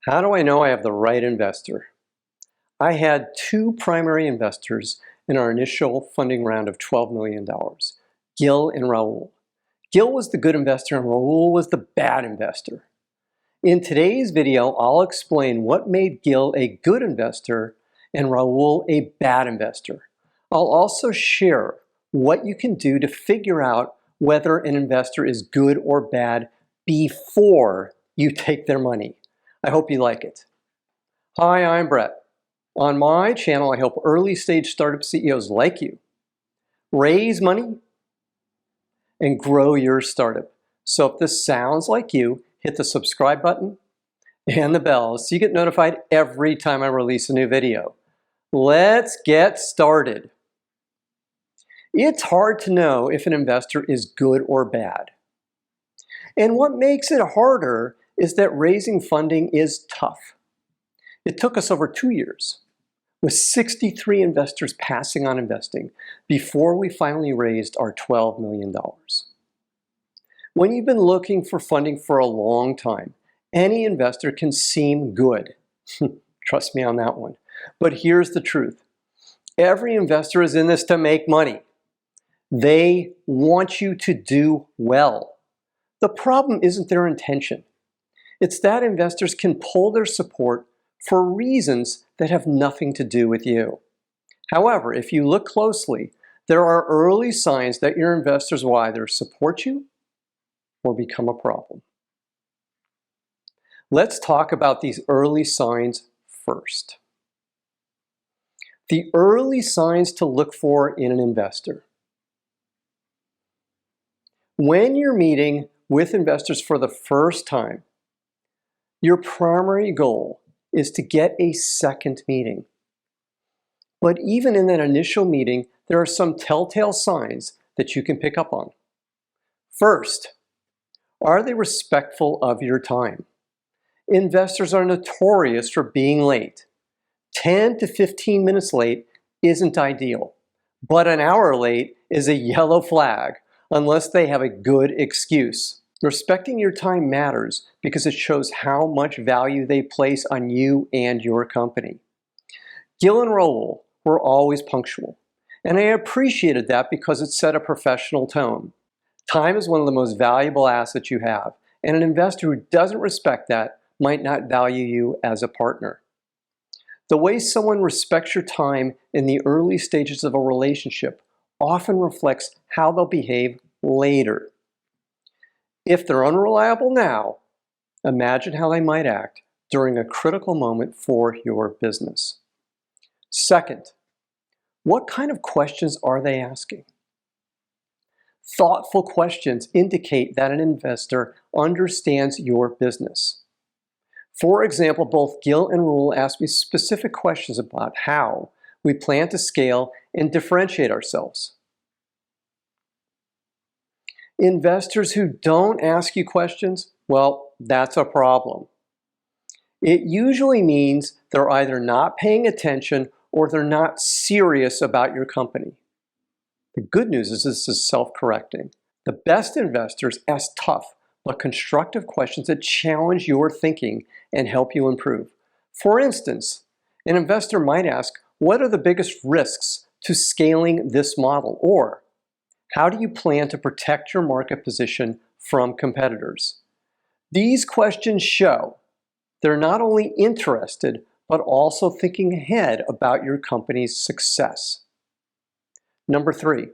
How do I know I have the right investor? I had two primary investors in our initial funding round of $12 million, Gill and Raul. Gill was the good investor and Raul was the bad investor. In today's video, I'll explain what made Gill a good investor and Raul a bad investor. I'll also share what you can do to figure out whether an investor is good or bad before you take their money. I hope you like it. Hi, I'm Brett. On my channel, I help early stage startup CEOs like you raise money and grow your startup. So if this sounds like you, hit the subscribe button and the bell so you get notified every time I release a new video. Let's get started. It's hard to know if an investor is good or bad. And what makes it harder is that raising funding is tough. It took us over 2 years, with 63 investors passing on investing before we finally raised our $12 million. When you've been looking for funding for a long time, any investor can seem good. Trust me on that one. But here's the truth. Every investor is in this to make money. They want you to do well. The problem isn't their intention. It's that investors can pull their support for reasons that have nothing to do with you. However, if you look closely, there are early signs that your investors will either support you or become a problem. Let's talk about these early signs first. The early signs to look for in an investor. When you're meeting with investors for the first time, your primary goal is to get a second meeting. But even in that initial meeting, there are some telltale signs that you can pick up on. First, are they respectful of your time? Investors are notorious for being late. 10 to 15 minutes late isn't ideal, but an hour late is a yellow flag unless they have a good excuse. Respecting your time matters because it shows how much value they place on you and your company. Gill and Raul were always punctual, and I appreciated that because it set a professional tone. Time is one of the most valuable assets you have, and an investor who doesn't respect that might not value you as a partner. The way someone respects your time in the early stages of a relationship often reflects how they'll behave later. If they're unreliable now, imagine how they might act during a critical moment for your business. Second, what kind of questions are they asking? Thoughtful questions indicate that an investor understands your business. For example, both Gill and Raul asked me specific questions about how we plan to scale and differentiate ourselves. Investors who don't ask you questions, well, that's a problem. It usually means they're either not paying attention or they're not serious about your company. The good news is this is self-correcting. The best investors ask tough but constructive questions that challenge your thinking and help you improve. For instance, an investor might ask, what are the biggest risks to scaling this model? Or, how do you plan to protect your market position from competitors? These questions show they're not only interested, but also thinking ahead about your company's success. Number 3,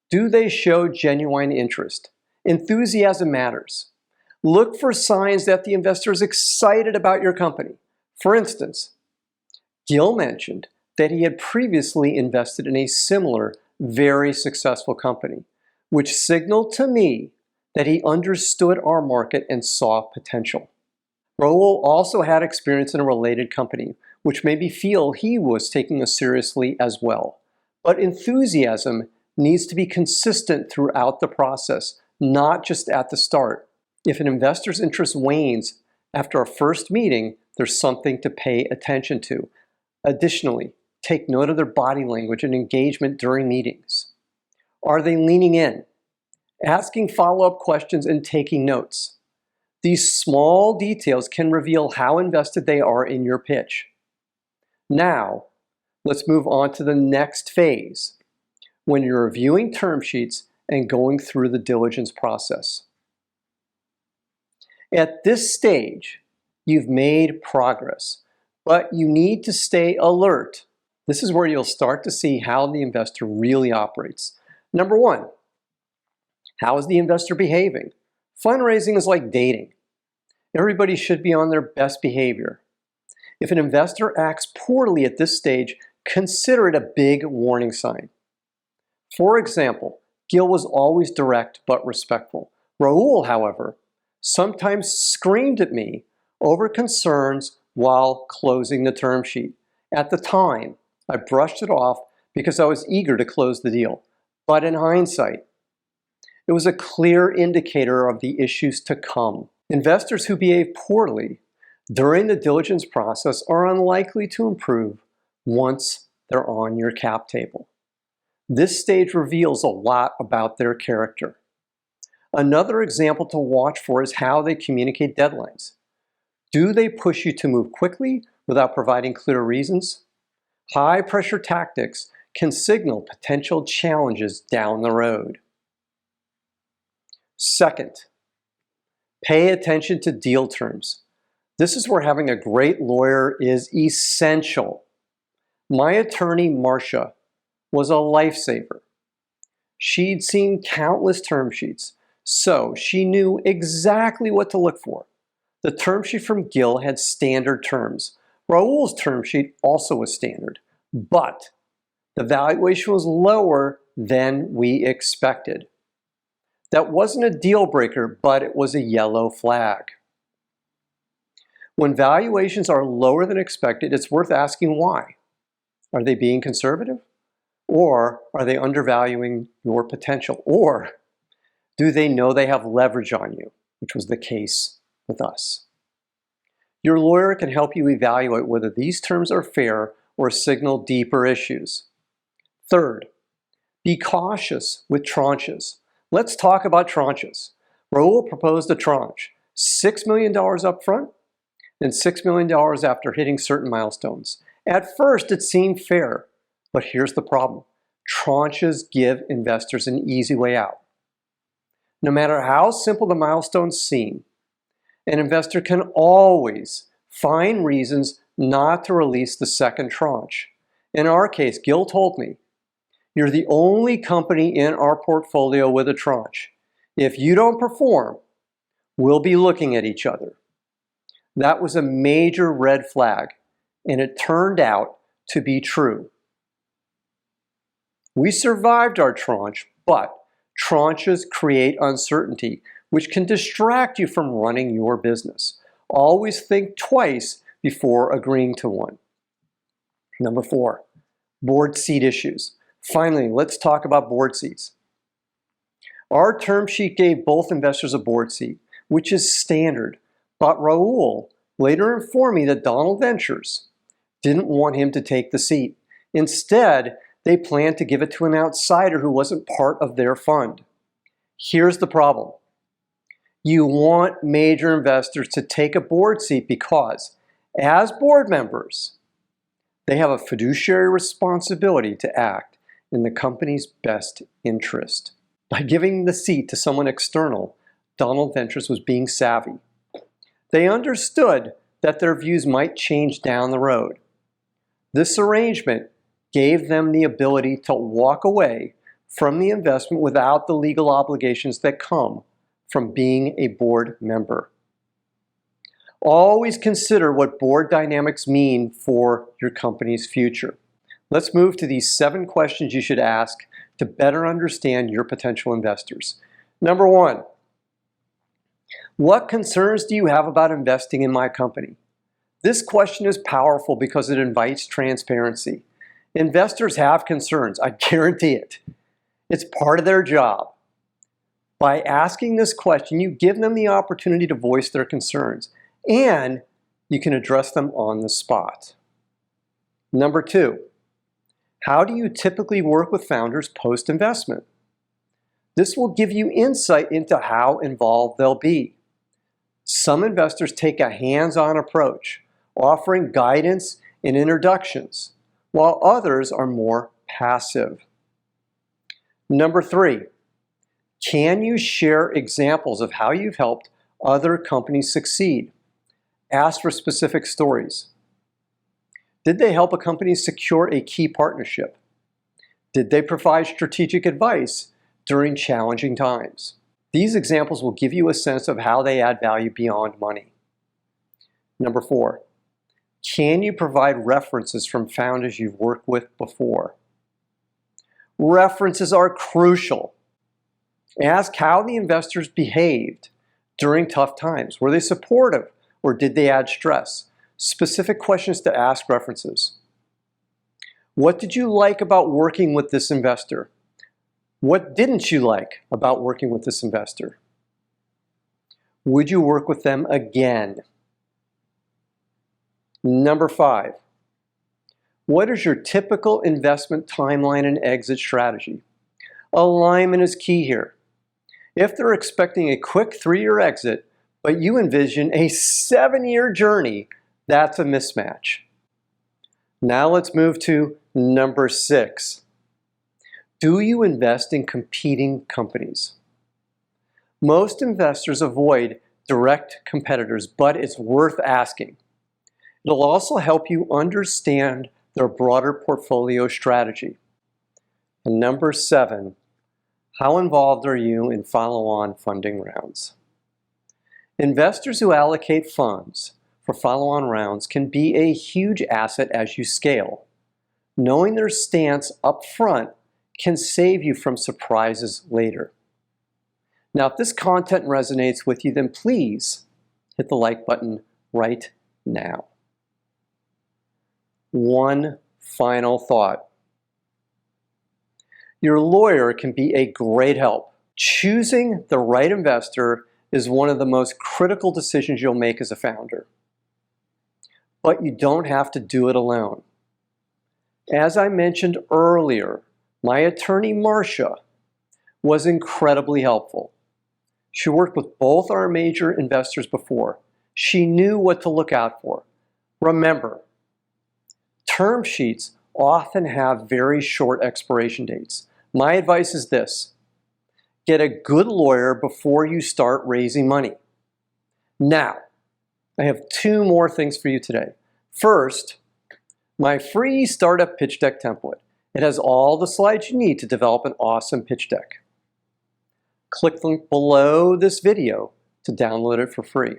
do they show genuine interest? Enthusiasm matters. Look for signs that the investor is excited about your company. For instance, Gill mentioned that he had previously invested in a similar, very successful company, which signaled to me that he understood our market and saw potential. Raul also had experience in a related company, which made me feel he was taking us seriously as well. But enthusiasm needs to be consistent throughout the process, not just at the start. If an investor's interest wanes after our first meeting, there's something to pay attention to. Additionally, take note of their body language and engagement during meetings. Are they leaning in, asking follow-up questions, and taking notes? These small details can reveal how invested they are in your pitch. Now, let's move on to the next phase, when you're reviewing term sheets and going through the diligence process. At this stage, you've made progress, but you need to stay alert. This is where you'll start to see how the investor really operates. Number one, how is the investor behaving? Fundraising is like dating. Everybody should be on their best behavior. If an investor acts poorly at this stage, consider it a big warning sign. For example, Gill was always direct but respectful. Raul, however, sometimes screamed at me over concerns while closing the term sheet. At the time, I brushed it off because I was eager to close the deal. But in hindsight, it was a clear indicator of the issues to come. Investors who behave poorly during the diligence process are unlikely to improve once they're on your cap table. This stage reveals a lot about their character. Another example to watch for is how they communicate deadlines. Do they push you to move quickly without providing clear reasons? High-pressure tactics can signal potential challenges down the road. Second, pay attention to deal terms. This is where having a great lawyer is essential. My attorney, Marcia, was a lifesaver. She'd seen countless term sheets, so she knew exactly what to look for. The term sheet from Gill had standard terms. Raul's term sheet also was standard, but the valuation was lower than we expected. That wasn't a deal breaker, but it was a yellow flag. When valuations are lower than expected, it's worth asking why. Are they being conservative? Or are they undervaluing your potential? Or do they know they have leverage on you, which was the case with us? Your lawyer can help you evaluate whether these terms are fair or signal deeper issues. Third, be cautious with tranches. Let's talk about tranches. Raul proposed a tranche, $6 million up front and $6 million after hitting certain milestones. At first, it seemed fair, but here's the problem. Tranches give investors an easy way out. No matter how simple the milestones seem, an investor can always find reasons not to release the second tranche. In our case, Gill told me, "You're the only company in our portfolio with a tranche. If you don't perform, we'll be looking at each other." That was a major red flag, and it turned out to be true. We survived our tranche, but tranches create uncertainty, which can distract you from running your business. Always think twice before agreeing to one. Number 4, board seat issues. Finally, let's talk about board seats. Our term sheet gave both investors a board seat, which is standard, but Raul later informed me that Donald Ventures didn't want him to take the seat. Instead, they planned to give it to an outsider who wasn't part of their fund. Here's the problem. You want major investors to take a board seat because, as board members, they have a fiduciary responsibility to act in the company's best interest. By giving the seat to someone external, Donald Ventures was being savvy. They understood that their views might change down the road. This arrangement gave them the ability to walk away from the investment without the legal obligations that come from being a board member. Always consider what board dynamics mean for your company's future. Let's move to these 7 questions you should ask to better understand your potential investors. Number 1, what concerns do you have about investing in my company? This question is powerful because it invites transparency. Investors have concerns, I guarantee it. It's part of their job. By asking this question, you give them the opportunity to voice their concerns, and you can address them on the spot. Number 2, how do you typically work with founders post-investment? This will give you insight into how involved they'll be. Some investors take a hands-on approach, offering guidance and introductions, while others are more passive. Number 3, can you share examples of how you've helped other companies succeed? Ask for specific stories. Did they help a company secure a key partnership? Did they provide strategic advice during challenging times? These examples will give you a sense of how they add value beyond money. Number 4, can you provide references from founders you've worked with before? References are crucial. Ask how the investors behaved during tough times. Were they supportive or did they add stress? Specific questions to ask references. What did you like about working with this investor? What didn't you like about working with this investor? Would you work with them again? Number 5, what is your typical investment timeline and exit strategy? Alignment is key here. If they're expecting a quick 3-year exit, but you envision a 7-year journey, that's a mismatch. Now let's move to number 6. Do you invest in competing companies? Most investors avoid direct competitors, but it's worth asking. It'll also help you understand their broader portfolio strategy. And number 7, how involved are you in follow-on funding rounds? Investors who allocate funds for follow-on rounds can be a huge asset as you scale. Knowing their stance up front can save you from surprises later. Now, if this content resonates with you, then please hit the like button right now. One final thought. Your lawyer can be a great help. Choosing the right investor is one of the most critical decisions you'll make as a founder. But you don't have to do it alone. As I mentioned earlier, my attorney, Marcia, was incredibly helpful. She worked with both our major investors before. She knew what to look out for. Remember, term sheets often have very short expiration dates. My advice is this: get a good lawyer before you start raising money. Now, I have 2 more things for you today. First, my free startup pitch deck template. It has all the slides you need to develop an awesome pitch deck. Click the link below this video to download it for free.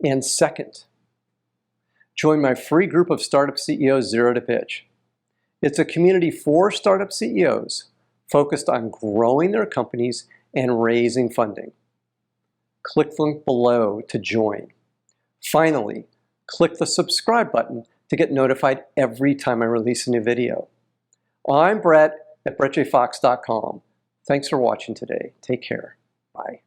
And second, join my free group of startup CEOs, Zero to Pitch. It's a community for startup CEOs focused on growing their companies and raising funding. Click the link below to join. Finally, click the subscribe button to get notified every time I release a new video. I'm Brett at brettjfox.com. Thanks for watching today. Take care. Bye.